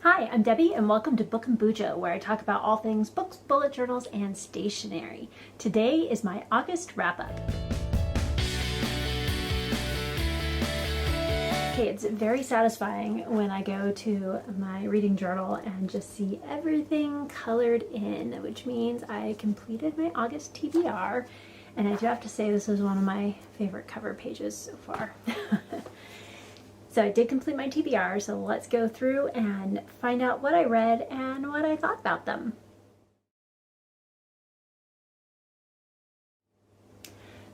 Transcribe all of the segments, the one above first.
Hi, I'm Debbie and welcome to Book and Bujo, where I talk about all things books, bullet journals, and stationery. Today is my August wrap-up. Okay, it's very satisfying when I go to my reading journal and just see everything colored in, which means I completed my August TBR, and I do have to say this is one of my favorite cover pages so far. So I did complete my TBR, so let's go through and find out what I read and what I thought about them.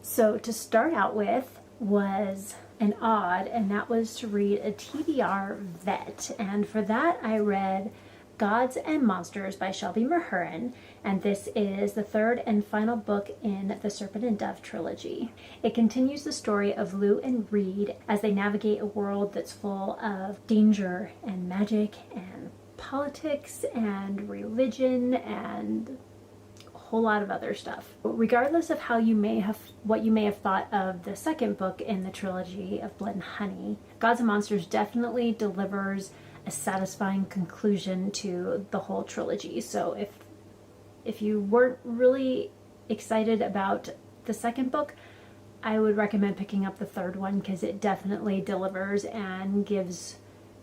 So to start out with was an odd, and that was to read a TBR vet. And for that I read Gods and Monsters by Shelby Mahurin, and this is the third and final book in the Serpent and Dove trilogy. It continues the story of Lou and Reed as they navigate a world that's full of danger and magic and politics and religion and a whole lot of other stuff. Regardless of what you may have thought of the second book in the trilogy of Blood and Honey, Gods and Monsters definitely delivers a satisfying conclusion to the whole trilogy. So if you weren't really excited about the second book, I would recommend picking up the third one because it definitely delivers and gives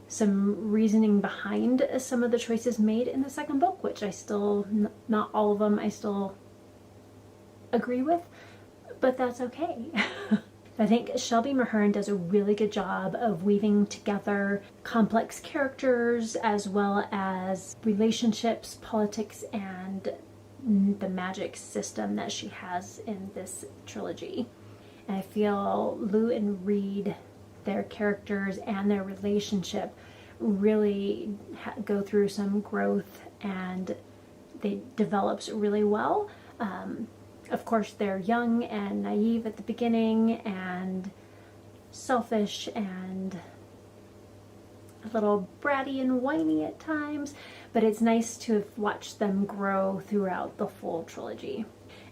some reasoning behind some of the choices made in the second book, which I still, not all of them I still agree with, but that's okay. I think Shelby Mahurin does a really good job of weaving together complex characters as well as relationships, politics, and the magic system that she has in this trilogy. And I feel Lou and Reed, their characters and their relationship really go through some growth, and they develops really well. Of course, they're young and naive at the beginning and selfish and a little bratty and whiny at times, but it's nice to have watched them grow throughout the full trilogy.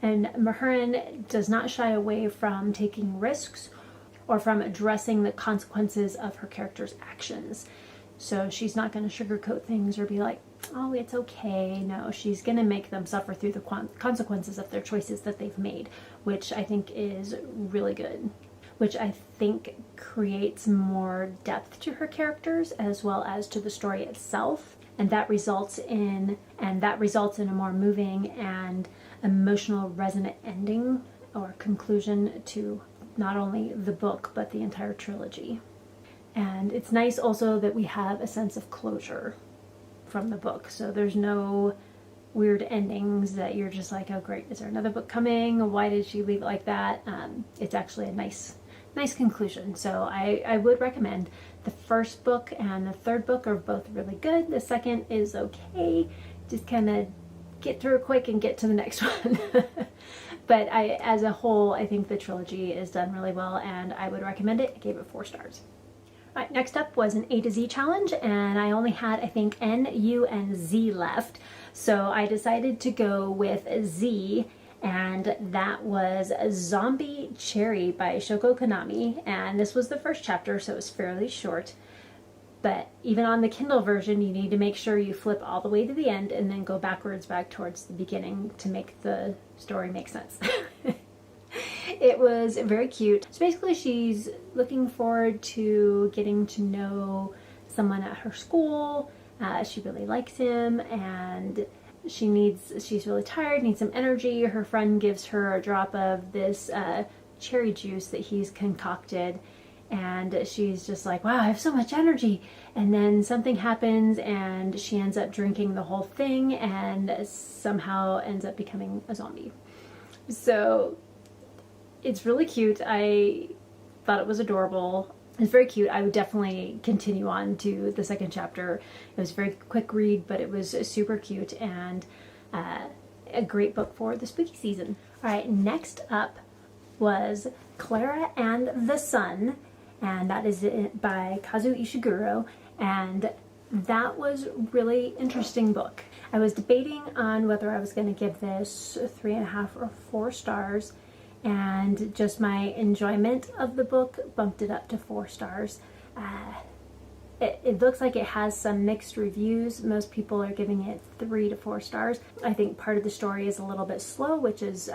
And Mahurin does not shy away from taking risks or from addressing the consequences of her character's actions. So she's not going to sugarcoat things or be like, oh, it's okay. No, she's going to make them suffer through the consequences of their choices that they've made, which I think is really good. Which I think creates more depth to her characters as well as to the story itself. And that results in a more moving and emotional resonant ending or conclusion to not only the book, but the entire trilogy. And it's nice also that we have a sense of closure from the book. So there's no weird endings that you're just like, oh great, is there another book coming? Why did she leave it like that? It's actually a nice conclusion. So I would recommend the first book and the third book are both really good. The second is okay. Just kind of get through it quick and get to the next one. But as a whole, I think the trilogy is done really well and I would recommend it. I gave it 4 stars. All right, next up was an A to Z challenge, and I only had, I think, N, U, and Z left. So I decided to go with Z, and that was Zombie Cherry by Shoko Konami. And this was the first chapter, so it was fairly short. But even on the Kindle version, you need to make sure you flip all the way to the end and then go backwards back towards the beginning to make the story make sense. It was very cute. So basically she's looking forward to getting to know someone at her school. She really likes him and she's really tired, needs some energy. Her friend gives her a drop of this cherry juice that he's concocted, and she's just like, wow, I have so much energy. And then something happens and she ends up drinking the whole thing and somehow ends up becoming a zombie. So it's really cute. I thought it was adorable. It's very cute. I would definitely continue on to the second chapter. It was a very quick read, but it was super cute and a great book for the spooky season. All right, next up was Klara the Sun, and that is by Kazu Ishiguro, and that was a really interesting book. I was debating on whether I was going to give this 3.5 or 4 stars, and just my enjoyment of the book bumped it up to 4 stars. it looks like it has some mixed reviews. Most people are giving it 3 to 4 stars. I think part of the story is a little bit slow, which is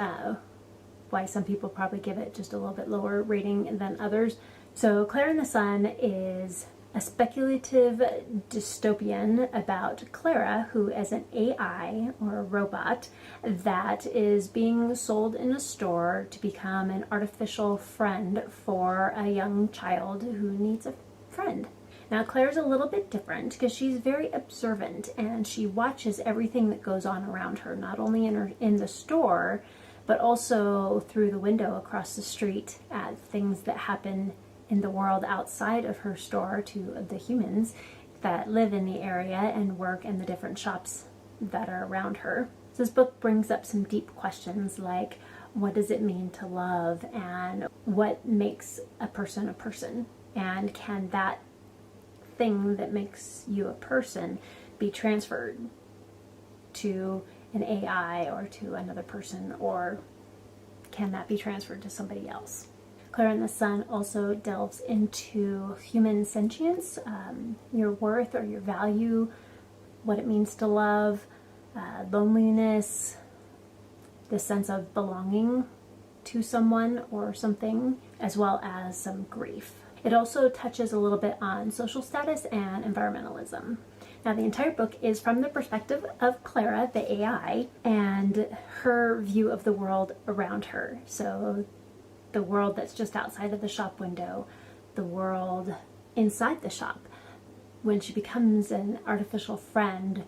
why some people probably give it just a little bit lower rating than others. So Klara The Sun is a speculative dystopian about Klara, who is an AI or a robot that is being sold in a store to become an artificial friend for a young child who needs a friend. Now Claire's a little bit different because she's very observant and she watches everything that goes on around her, not only in the store, but also through the window across the street at things that happen in the world outside of her store to the humans that live in the area and work in the different shops that are around her. So this book brings up some deep questions like, what does it mean to love, and what makes a person, and can that thing that makes you a person be transferred to an AI or to another person, or can that be transferred to somebody else? Klara The Sun also delves into human sentience, your worth or your value, what it means to love, loneliness, the sense of belonging to someone or something, as well as some grief. It also touches a little bit on social status and environmentalism. Now, the entire book is from the perspective of Klara, the AI, and her view of the world around her. So the world that's just outside of the shop window, the world inside the shop. When she becomes an artificial friend,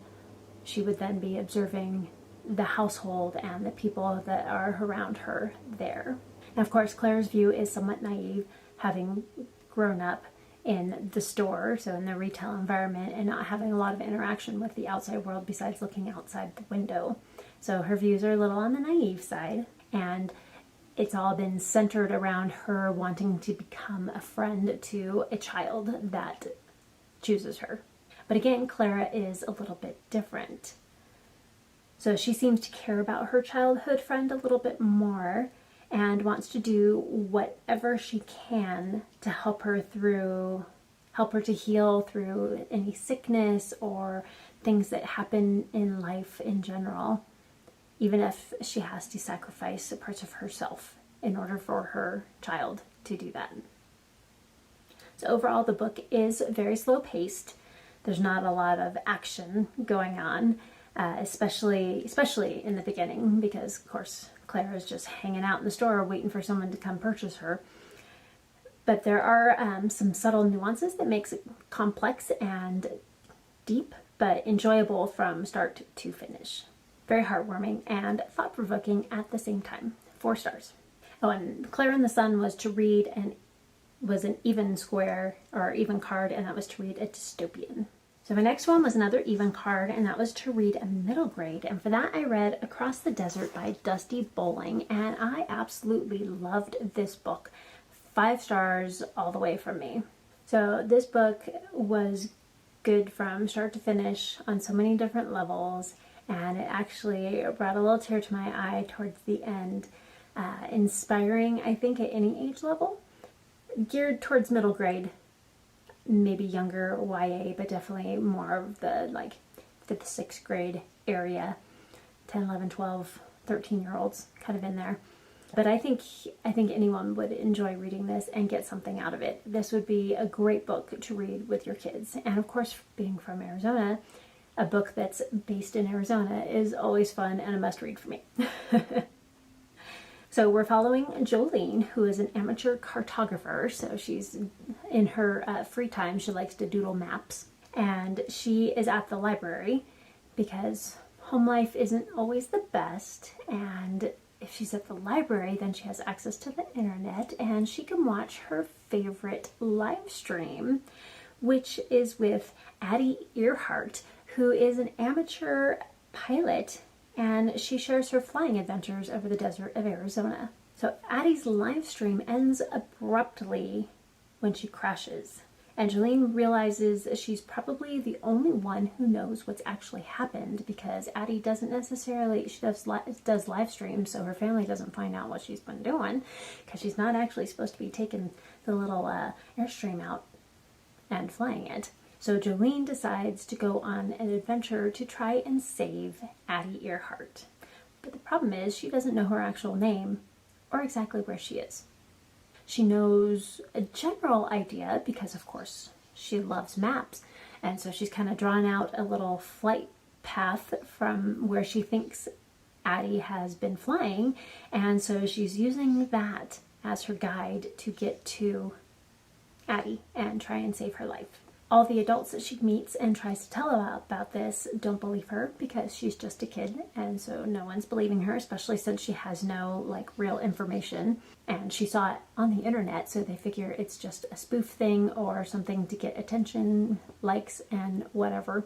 she would then be observing the household and the people that are around her there. And of course, Claire's view is somewhat naive, having grown up in the store, so in the retail environment, and not having a lot of interaction with the outside world besides looking outside the window. So her views are a little on the naive side, and it's all been centered around her wanting to become a friend to a child that chooses her. But again, Klara is a little bit different. So she seems to care about her childhood friend a little bit more and wants to do whatever she can to help her to heal through any sickness or things that happen in life in general, even if she has to sacrifice parts of herself in order for her child to do that. So overall, the book is very slow paced. There's not a lot of action going on, especially in the beginning, because of course Klara is just hanging out in the store waiting for someone to come purchase her. But there are some subtle nuances that makes it complex and deep, but enjoyable from start to finish. Very heartwarming and thought-provoking at the same time. 4 stars. Oh, and Klara The Sun was to read was an even square or even card, and that was to read a dystopian. So my next one was another even card, and that was to read a middle grade. And for that, I read Across the Desert by Dusty Bowling, and I absolutely loved this book. 5 stars all the way from me. So this book was good from start to finish on so many different levels, and it actually brought a little tear to my eye towards the end. Inspiring, I think, at any age level. Geared towards middle grade, maybe younger YA, but definitely more of the 5th, 6th grade area. 10, 11, 12, 13-year-olds kind of in there. But I think anyone would enjoy reading this and get something out of it. This would be a great book to read with your kids. And of course, being from Arizona, a book that's based in Arizona is always fun and a must-read for me. So we're following Jolene, who is an amateur cartographer. So she's in her free time, she likes to doodle maps. And she is at the library because home life isn't always the best. And if she's at the library, then she has access to the internet and she can watch her favorite live stream, which is with Addie Earhart, who is an amateur pilot, and she shares her flying adventures over the desert of Arizona. So Addie's live stream ends abruptly when she crashes. Angeline realizes she's probably the only one who knows what's actually happened, because Addie doesn't necessarily, she does live streams, so her family doesn't find out what she's been doing, because she's not actually supposed to be taking the little Airstream out and flying it. So Jolene decides to go on an adventure to try and save Addie Earhart. But the problem is she doesn't know her actual name or exactly where she is. She knows a general idea because, of course, she loves maps. And so she's kind of drawn out a little flight path from where she thinks Addie has been flying. And so she's using that as her guide to get to Addie and try and save her life. All the adults that she meets and tries to tell about this don't believe her because she's just a kid, and so no one's believing her, especially since she has no real information, and she saw it on the internet, so they figure it's just a spoof thing or something to get attention, likes, and whatever,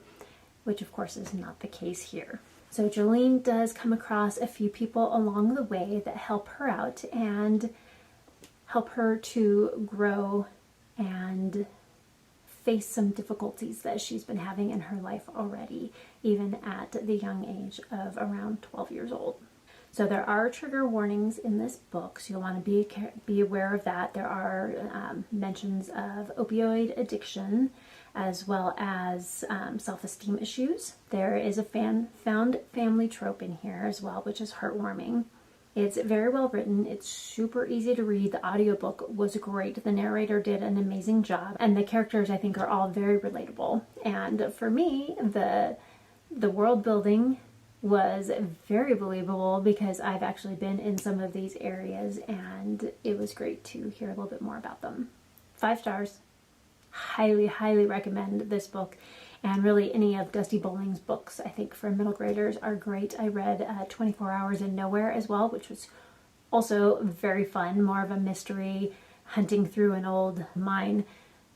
which of course is not the case here. So Jolene does come across a few people along the way that help her out and help her to grow and face some difficulties that she's been having in her life already, even at the young age of around 12 years old. So there are trigger warnings in this book, so you'll want to be aware of that. There are mentions of opioid addiction as well as self-esteem issues. There is a found family trope in here as well, which is heartwarming. It's very well written. It's super easy to read. The audiobook was great. The narrator did an amazing job. And the characters, I think, are all very relatable. And for me, the world building was very believable because I've actually been in some of these areas and it was great to hear a little bit more about them. 5 stars. Highly, highly recommend this book. And really any of Dusty Bowling's books, I think, for middle graders are great. I read 24 Hours in Nowhere as well, which was also very fun. More of a mystery, hunting through an old mine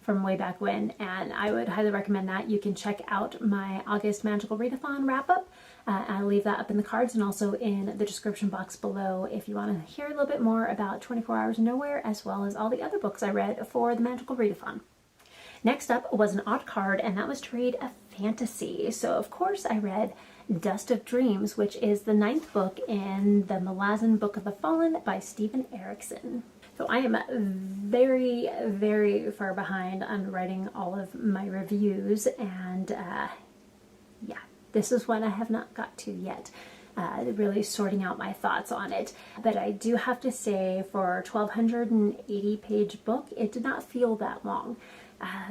from way back when. And I would highly recommend that. You can check out my August Magical Readathon wrap-up. I'll leave that up in the cards and also in the description box below if you want to hear a little bit more about 24 Hours in Nowhere, as well as all the other books I read for the Magical Readathon. Next up was an odd card, and that was to read a fantasy. So of course I read Dust of Dreams, which is the 9th book in the Malazan Book of the Fallen by Stephen Erickson. So I am very, very far behind on writing all of my reviews, and yeah, this is one I have not got to yet. Really sorting out my thoughts on it. But I do have to say, for a 1,280 page book, it did not feel that long.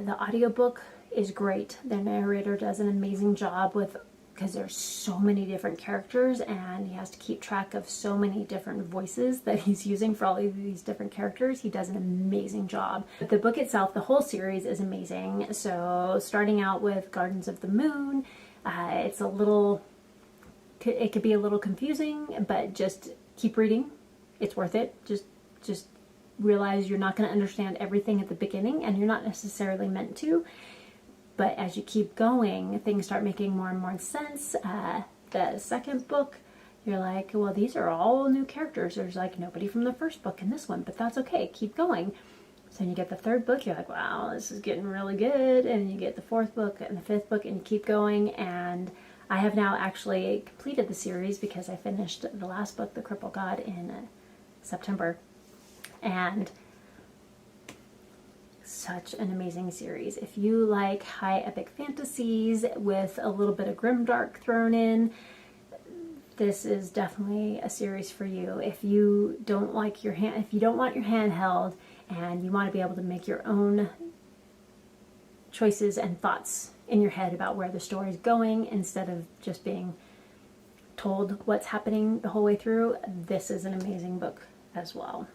The audiobook is great. The narrator does an amazing job because there's so many different characters and he has to keep track of so many different voices that he's using for all of these different characters. He does an amazing job. But the book itself, the whole series is amazing. So starting out with Gardens of the Moon, it could be a little confusing, but just keep reading. It's worth it. Just realize you're not going to understand everything at the beginning, and you're not necessarily meant to, but as you keep going, things start making more and more sense. The second book, you're like, well, these are all new characters. There's nobody from the first book in this one, but that's okay. Keep going. So when you get the third book, you're like, wow, this is getting really good. And you get the 4th book and the 5th book, and you keep going. And I have now actually completed the series because I finished the last book, The Cripple God, in September. And such an amazing series. If you like high epic fantasies with a little bit of grimdark thrown in, this is definitely a series for you. If you don't want your hand held and you want to be able to make your own choices and thoughts in your head about where the story is going instead of just being told what's happening the whole way through, this is an amazing book as well.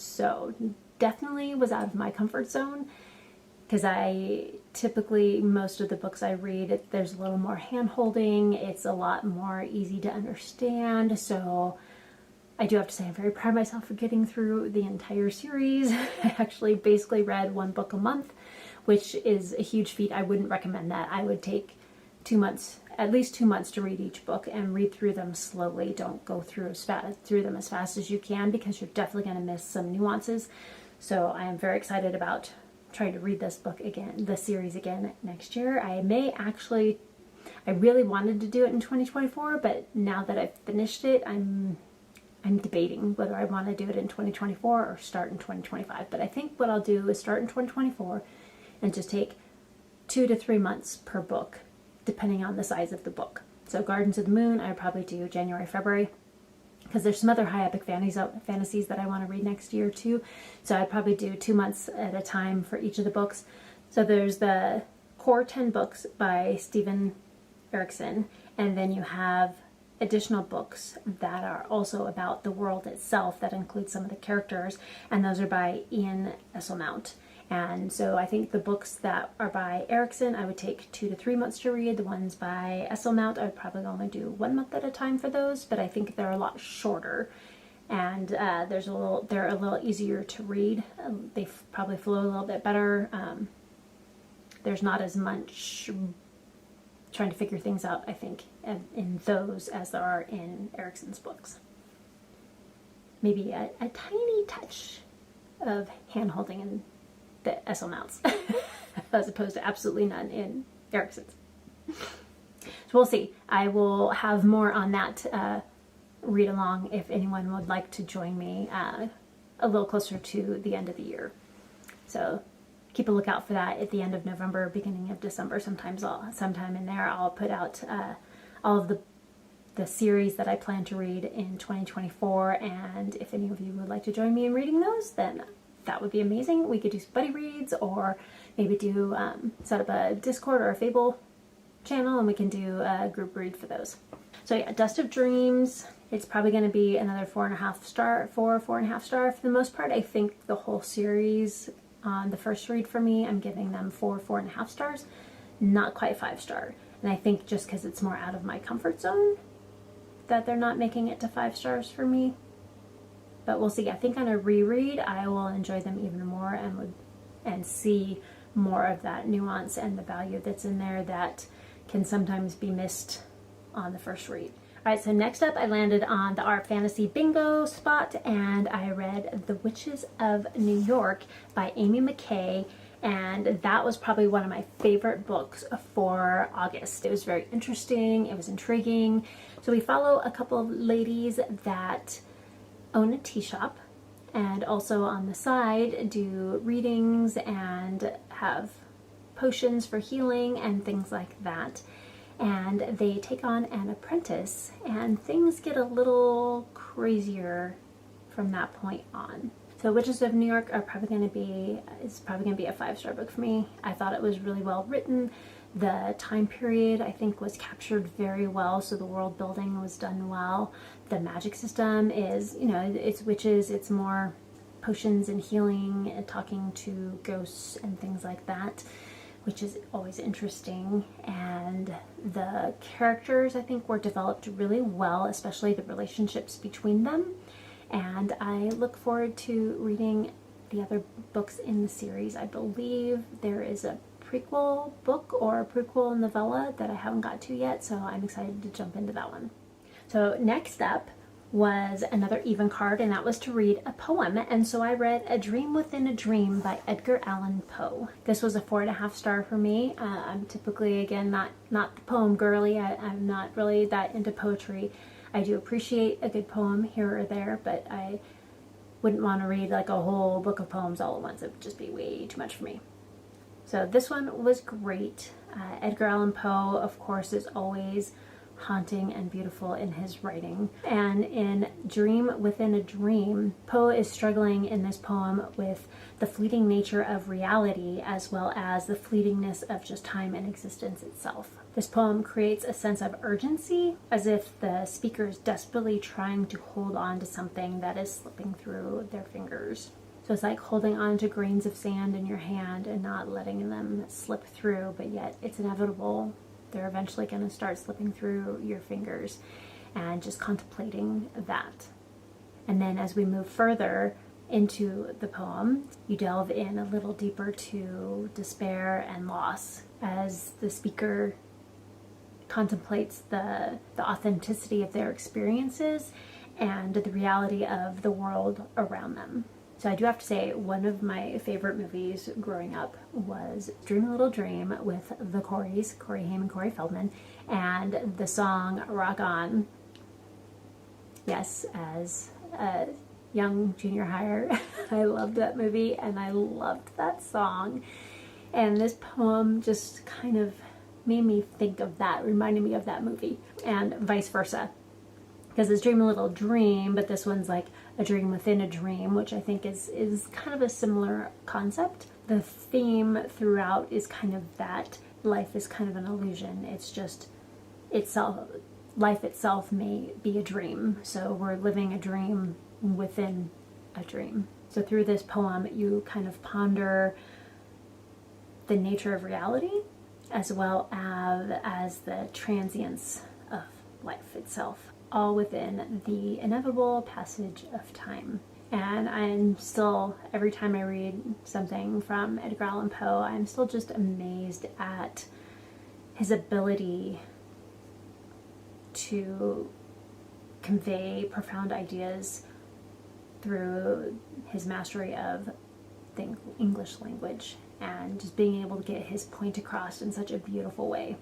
So definitely was out of my comfort zone because most of the books I read, there's a little more hand holding. It's a lot more easy to understand. So I do have to say I'm very proud of myself for getting through the entire series. I actually basically read 1 book a month, which is a huge feat. I wouldn't recommend that. I would take 2 months, at least 2 months to read each book and read through them slowly. Don't go through them as fast as you can because you're definitely going to miss some nuances. So I am very excited about trying to read this book again, the series again next year. I really wanted to do it in 2024, but now that I've finished it, I'm debating whether I want to do it in 2024 or start in 2025. But I think what I'll do is start in 2024 and just take 2 to 3 months per book, depending on the size of the book. So Gardens of the Moon, I would probably do January, February, because there's some other high epic fantasies that I want to read next year too. So I'd probably do 2 months at a time for each of the books. So there's the core 10 books by Stephen Erickson, and then you have additional books that are also about the world itself that include some of the characters, and those are by Ian Esselmount. And so I think the books that are by Erickson, I would take 2 to 3 months to read. The ones by Esselmount, I would probably only do 1 month at a time for those, but I think they're a lot shorter. And they're a little easier to read. They probably flow a little bit better. There's not as much trying to figure things out, I think, in those as there are in Erickson's books. Maybe a tiny touch of hand-holding in the Esselmounts, as opposed to absolutely none in Erickson's. So we'll see. I will have more on that read along if anyone would like to join me a little closer to the end of the year. So keep a lookout for that at the end of November, beginning of December. Sometime in there, I'll put out all of the series that I plan to read in 2024. And if any of you would like to join me in reading those, then that would be amazing. We could do some buddy reads, or maybe do set up a Discord or a Fable channel, and we can do a group read for those. So yeah, Dust of Dreams. It's probably going to be another 4.5 star for the most part. I think the whole series on the first read for me, I'm giving them 4.5 stars, not quite 5 star. And I think just because it's more out of my comfort zone that they're not making it to 5 stars for me. But we'll see. I think on a reread, I will enjoy them even more and see more of that nuance and the value that's in there that can sometimes be missed on the first read. All right, so next up I landed on the Art Fantasy Bingo spot, and I read The Witches of New York by Amy McKay, and that was probably one of my favorite books for August. It was very interesting, it was intriguing. So we follow a couple of ladies that own a tea shop, and also on the side do readings and have potions for healing and things like that. And they take on an apprentice, and things get a little crazier from that point on. So Witches of New York is probably going to be a 5-star book for me. I thought it was really well written. The time period, I think, was captured very well, so the world building was done well. The magic system is, it's witches, it's more potions and healing and talking to ghosts and things like that, which is always interesting. And the characters, I think, were developed really well, especially the relationships between them. And I look forward to reading the other books in the series. I believe there is a prequel book or a prequel novella that I haven't got to yet, so I'm excited to jump into that one. So next up was another even card, and that was to read a poem. And so I read A Dream Within a Dream by Edgar Allan Poe. This was a 4.5 star for me. I'm typically, again, not the poem girly. I'm not really that into poetry. I do appreciate a good poem here or there, but I wouldn't want to read like a whole book of poems all at once. It would just be way too much for me. So this one was great. Edgar Allan Poe, of course, is always haunting and beautiful in his writing. And in Dream Within a Dream, Poe is struggling in this poem with the fleeting nature of reality as well as the fleetingness of just time and existence itself. This poem creates a sense of urgency, as if the speaker is desperately trying to hold on to something that is slipping through their fingers. So it's like holding on to grains of sand in your hand and not letting them slip through, but yet it's inevitable. They're eventually going to start slipping through your fingers, and just contemplating that. And then as we move further into the poem, you delve in a little deeper to despair and loss as the speaker contemplates the authenticity of their experiences and the reality of the world around them. So I do have to say, one of my favorite movies growing up was Dream a Little Dream with the Coreys, Corey Haim and Corey Feldman, and the song Rock On. Yes, as a young junior hire, I loved that movie and I loved that song. And this poem just kind of made me think of that, reminded me of that movie, and vice versa. Because it's Dream a Little Dream, but this one's like a dream within a dream, which I think is kind of a similar concept. The theme throughout is kind of that life is kind of an illusion. It's just life itself may be a dream. So we're living a dream within a dream. So through this poem, you kind of ponder the nature of reality as well as the transience of life itself, all within the inevitable passage of time. And I'm still, every time I read something from Edgar Allan Poe, I'm still just amazed at his ability to convey profound ideas through his mastery of the English language and just being able to get his point across in such a beautiful way.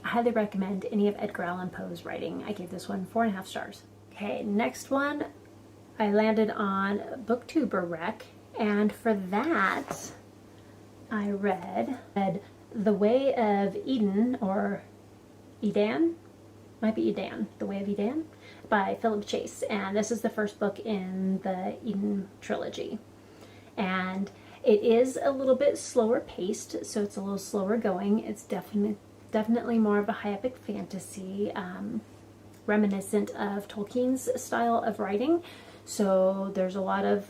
I highly recommend any of Edgar Allan Poe's writing. I gave this one 4.5 stars. Okay, next one, I landed on Booktuber Rec, and for that, I read The Way of Eden, or Edan, might be Edan, The Way of Edan, by Philip Chase, and this is the first book in the Eden trilogy. And it is a little bit slower paced, so it's a little slower going. It's definitely more of a high epic fantasy, reminiscent of Tolkien's style of writing. So there's a lot of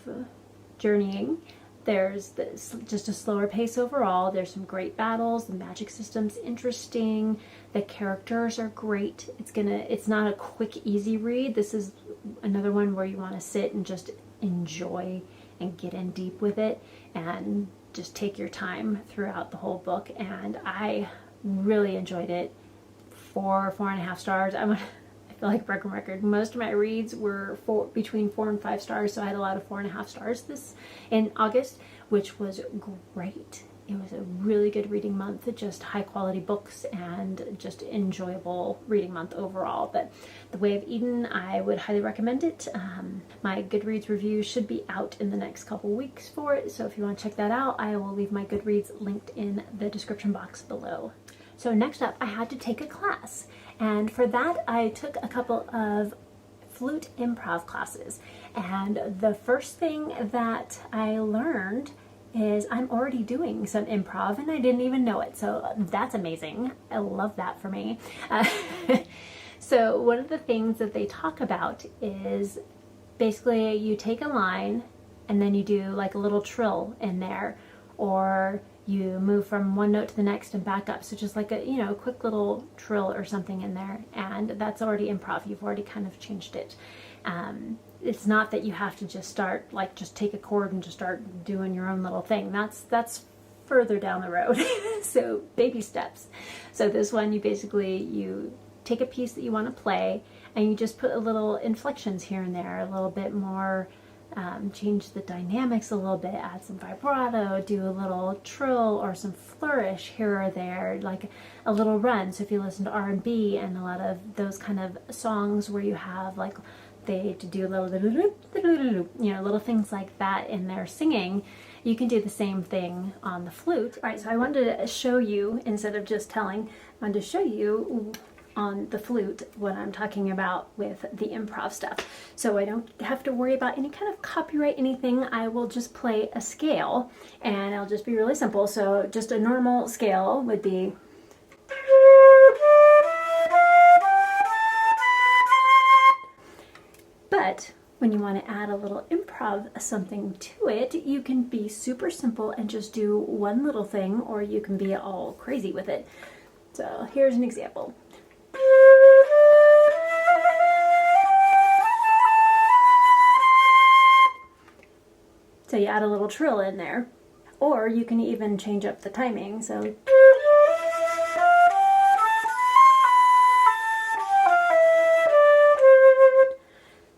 journeying. There's just a slower pace overall. There's some great battles. The magic system's interesting. The characters are great. It's not a quick, easy read. This is another one where you want to sit and just enjoy and get in deep with it and just take your time throughout the whole book. And I really enjoyed it. 4.5 stars. I feel like a broken record. Most of my reads were between 4 and 5 stars, so I had a lot of 4.5 stars this in August, which was great. It was a really good reading month, just high quality books and just enjoyable reading month overall. But The Way of Eden, I would highly recommend it. My Goodreads review should be out in the next couple weeks for it, so if you want to check that out, I will leave my Goodreads linked in the description box below. So next up, I had to take a class, and for that I took a couple of flute improv classes. And the first thing that I learned is I'm already doing some improv and I didn't even know it. So that's amazing. I love that for me. So one of the things that they talk about is basically you take a line and then you do like a little trill in there, or you move from one note to the next and back up. So just like a, quick little trill or something in there. And that's already improv. You've already kind of changed it. It's not that you have to just start, like just take a chord and just start doing your own little thing. That's further down the road. So baby steps. So this one, you take a piece that you want to play and you just put a little inflections here and there, a little bit more, change the dynamics a little bit, add some vibrato, do a little trill or some flourish here or there, like a little run. So if you listen to R&B and a lot of those kind of songs where you have like they do a little little things like that in their singing, you can do the same thing on the flute. All right, so I wanted to show you, instead of just telling, I wanted to show you on the flute what I'm talking about with the improv stuff. So I don't have to worry about any kind of copyright, anything. I will just play a scale and it'll just be really simple. So just a normal scale would be but when you want to add a little improv something to it, you can be super simple and just do one little thing, or you can be all crazy with it. So here's an example. So you add a little trill in there, or you can even change up the timing. So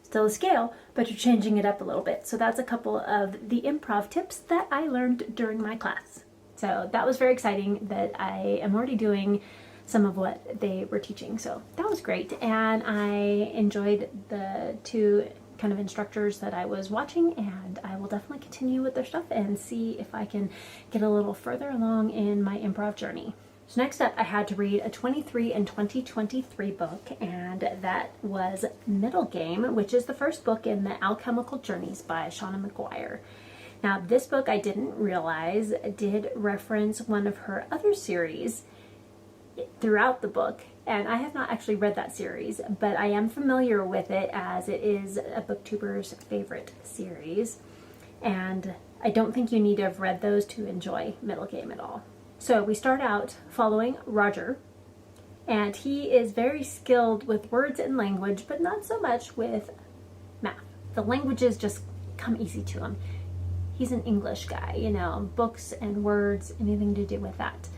still a scale, but you're changing it up a little bit. So that's a couple of the improv tips that I learned during my class. So that was very exciting that I am already doing some of what they were teaching. So that was great. And I enjoyed the two kind of instructors that I was watching, and I will will definitely continue with their stuff and see if I can get a little further along in my improv journey. So next up, I had to read a 23 and 2023 book, and that was Middlegame, which is the first book in the Alchemical Journeys by Shauna McGuire. Now, this book I didn't realize did reference one of her other series throughout the book, and I have not actually read that series, but I am familiar with it as it is a booktuber's favorite series, and I don't think you need to have read those to enjoy Middlegame at all. So we start out following Roger, and he is very skilled with words and language, but not so much with math. The languages just come easy to him. He's an English guy, you know, books and words, anything to do with that.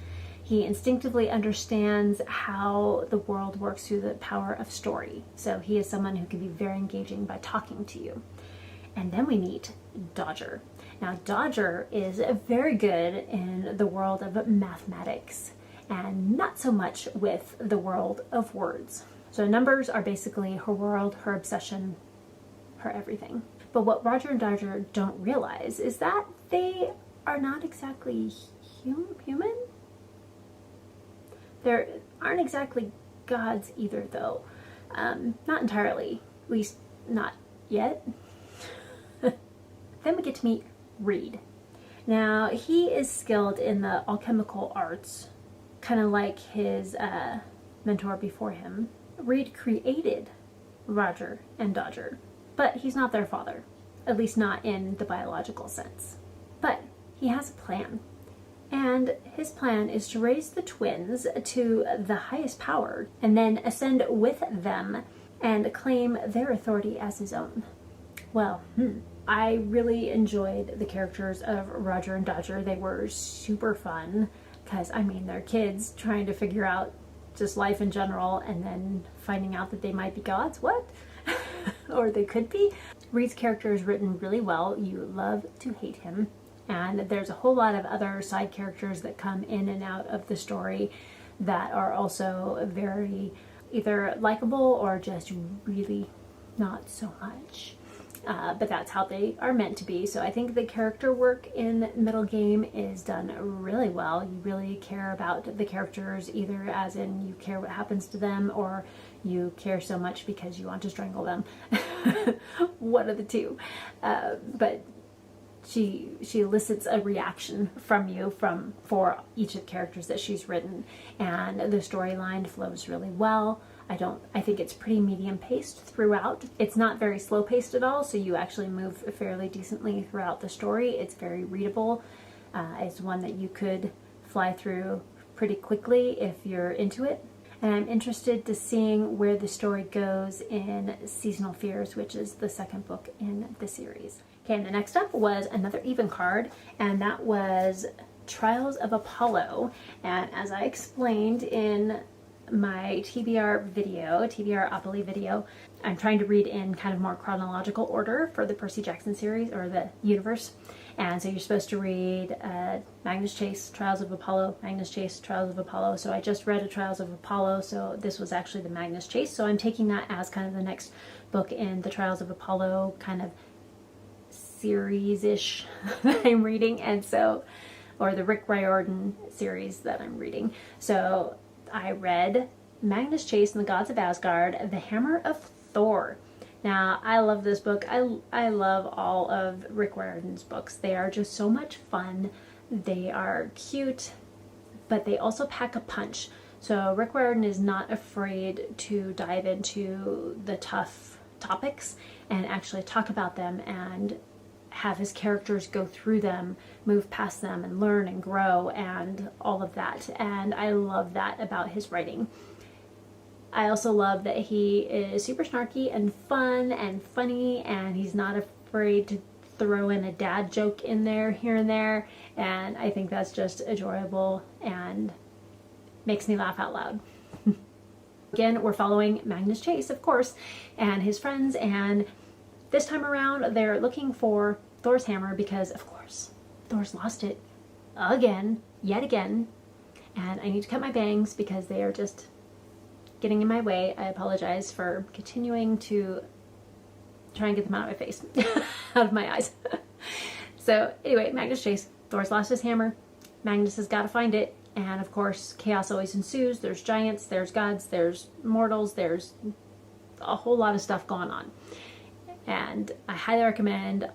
He instinctively understands how the world works through the power of story. So he is someone who can be very engaging by talking to you. And then we meet Dodger. Now, Dodger is very good in the world of mathematics and not so much with the world of words. So numbers are basically her world, her obsession, her everything. But what Roger and Dodger don't realize is that they are not exactly human. They aren't exactly gods either, though. Not entirely, at least not yet. Then we get to meet Reed. Now, he is skilled in the alchemical arts, kind of like his mentor before him. Reed created Roger and Dodger, but he's not their father, at least not in the biological sense. But he has a plan, and his plan is to raise the twins to the highest power and then ascend with them and claim their authority as his own. Well, I really enjoyed the characters of Roger and Dodger. They were super fun because, I mean, they're kids trying to figure out just life in general and then finding out that they might be gods. What? Or they could be. Reed's character is written really well. You love to hate him. And there's a whole lot of other side characters that come in and out of the story that are also very either likable or just really not so much. But that's how they are meant to be. So I think the character work in Middlegame is done really well. You really care about the characters, either as in you care what happens to them or you care so much because you want to strangle them. One of the two. But she elicits a reaction from you for each of the characters that she's written, and the storyline flows really well. I think it's pretty medium paced throughout. It's not very slow paced at all, so you actually move fairly decently throughout the story. It's very readable. It's one that you could fly through pretty quickly if you're into it. And I'm interested to seeing where the story goes in Seasonal Fears, which is the second book in the series. Okay, and the next up was another even card, and that was Trials of Apollo. And as I explained in my TBR Opoly video, I'm trying to read in kind of more chronological order for the Percy Jackson series, or the universe. And so you're supposed to read Magnus Chase, Trials of Apollo, Magnus Chase, Trials of Apollo. So I just read a Trials of Apollo, so this was actually the Magnus Chase. So I'm taking that as kind of the next book in the Trials of Apollo kind of series-ish that I'm reading, and so, or the Rick Riordan series that I'm reading. So I read Magnus Chase and the Gods of Asgard, The Hammer of Thor. Now, I love this book. I love all of Rick Riordan's books. They are just so much fun. They are cute, but they also pack a punch. So Rick Riordan is not afraid to dive into the tough topics and actually talk about them and have his characters go through them, move past them, and learn and grow and all of that. And I love that about his writing. I also love that he is super snarky and fun and funny, and he's not afraid to throw in a dad joke in there here and there, and I think that's just adorable and makes me laugh out loud. Again, we're following Magnus Chase, of course, and his friends, and this time around they're looking for Thor's hammer because, of course, Thor's lost it again, yet again, and I need to cut my bangs because they are just getting in my way. I apologize for continuing to try and get them out of my face, out of my eyes. So anyway, Magnus Chase. Thor's lost his hammer. Magnus has got to find it. And of course, chaos always ensues. There's giants, there's gods, there's mortals, there's a whole lot of stuff going on. And I highly recommend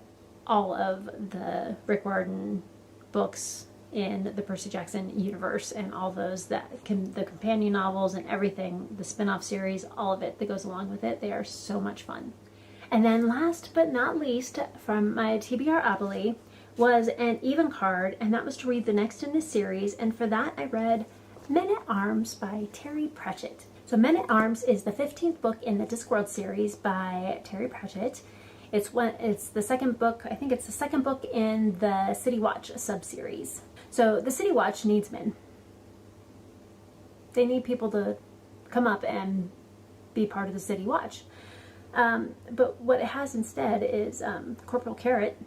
all of the Rick Riordan books in the Percy Jackson universe, and all those the companion novels and everything, the spin-off series, all of it that goes along with it. They are so much fun. And then last but not least, from my TBR Obily, was an even card, and that was to read the next in this series, and for that I read Men-at-Arms by Terry Pratchett. So Men-at-Arms is the 15th book in the Discworld series by Terry Pratchett. It's the second book, I think it's the second book in the City Watch sub-series. So the City Watch needs men. They need people to come up and be part of the City Watch. But what it has instead is Corporal Carrot,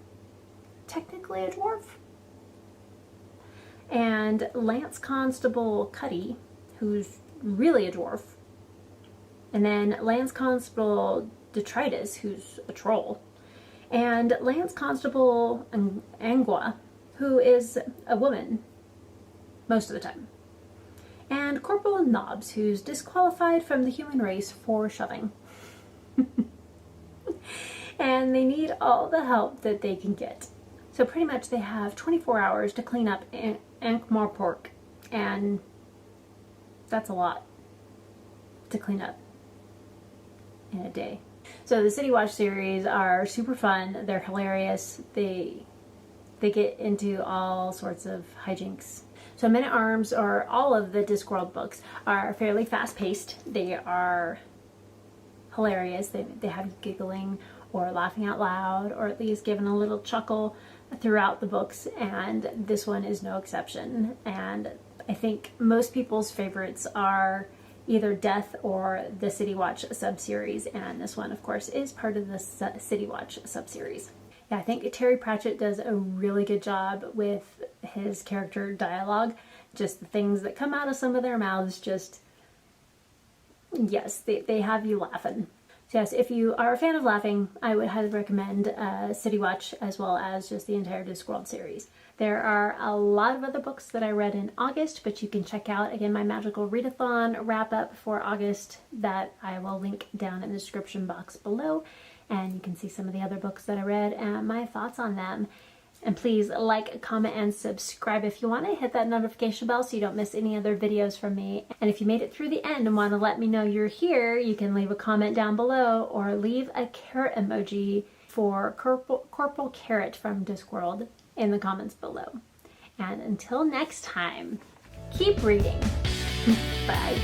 technically a dwarf, and Lance Constable Cuddy, who's really a dwarf, and then Lance Constable Detritus, who's a troll, and Lance Constable Angua, who is a woman most of the time, and Corporal Nobbs, who's disqualified from the human race for shoving. And they need all the help that they can get. So pretty much they have 24 hours to clean up Ankh-Morpork, and that's a lot to clean up in a day. So the City Watch series are super fun. They're hilarious. They get into all sorts of hijinks. So Men-at-Arms, or all of the Discworld books, are fairly fast-paced. They are hilarious. They have you giggling or laughing out loud, or at least giving a little chuckle throughout the books, and this one is no exception. And I think most people's favorites are either Death or the City Watch sub-series, and this one, of course, is part of the City Watch sub-series. Yeah, I think Terry Pratchett does a really good job with his character dialogue. Just the things that come out of some of their mouths, just, yes, they have you laughing. So yes, if you are a fan of laughing, I would highly recommend City Watch, as well as just the entire Discworld series. There are a lot of other books that I read in August, but you can check out, again, my Magical Readathon wrap-up for August that I will link down in the description box below. And you can see some of the other books that I read and my thoughts on them. And please like, comment, and subscribe if you want to. Hit that notification bell so you don't miss any other videos from me. And if you made it through the end and want to let me know you're here, you can leave a comment down below or leave a carrot emoji for Corporal Carrot from Discworld in the comments below. And until next time, keep reading. Bye.